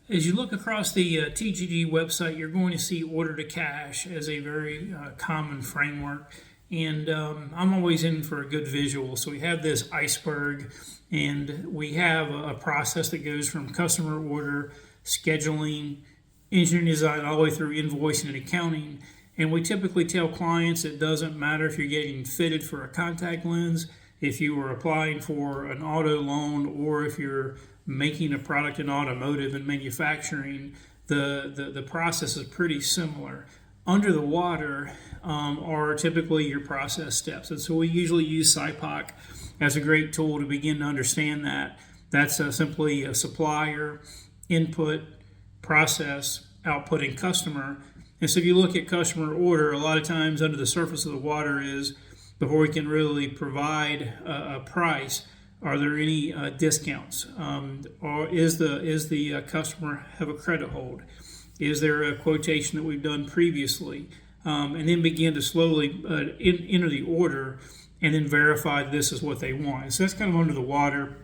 As you look across the TGG website, you're going to see order to cash as a very common framework. And I'm always in for a good visual. So we have this iceberg, and we have a process that goes from customer order, scheduling, engineering design, all the way through invoicing and accounting. And we typically tell clients it doesn't matter if you're getting fitted for a contact lens, if you are applying for an auto loan, or if you're making a product in automotive and manufacturing, the process is pretty similar. Under the water are typically your process steps. And so we usually use SIPOC as a great tool to begin to understand that. That's simply a supplier, input, process, output, and customer. And so if you look at customer order, a lot of times under the surface of the water is, before we can really provide a price, are there any discounts? Or is the customer have a credit hold? Is there a quotation that we've done previously? And then begin to slowly enter the order and then verify this is what they want. So that's kind of under the water.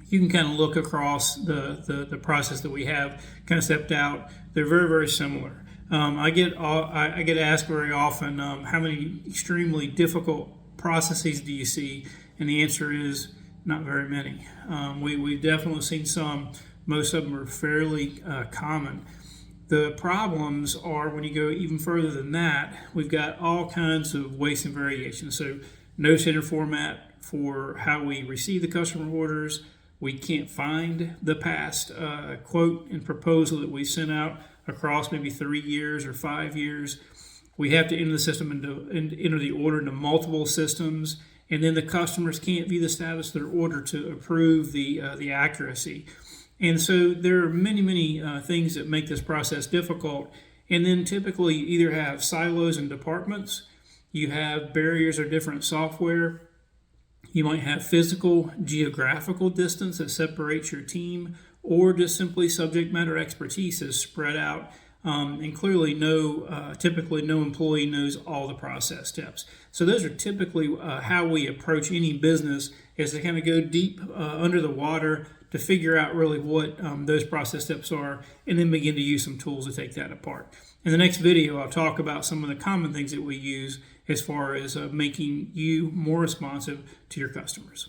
You can kind of look across the process that we have kind of stepped out. They're very, very similar. I get asked very often, how many extremely difficult processes do you see? And the answer is not very many. We've definitely seen some. Most of them are fairly common. The problems are when you go even further than that, we've got all kinds of waste and variations. So no standard format for how we receive the customer orders. We can't find the past quote and proposal that we sent out across maybe 3 years or 5 years. We have to enter the system and enter the order into multiple systems, and then the customers can't view the status of their order to approve the accuracy. And so there are many things that make this process difficult. And then typically you either have silos and departments, you have barriers or different software, you might have physical, geographical distance that separates your team, or just simply subject matter expertise is spread out. And clearly, typically no employee knows all the process steps. So those are typically how we approach any business, is to kind of go deep under the water to figure out really what those process steps are, and then begin to use some tools to take that apart. In the next video, I'll talk about some of the common things that we use as far as making you more responsive to your customers.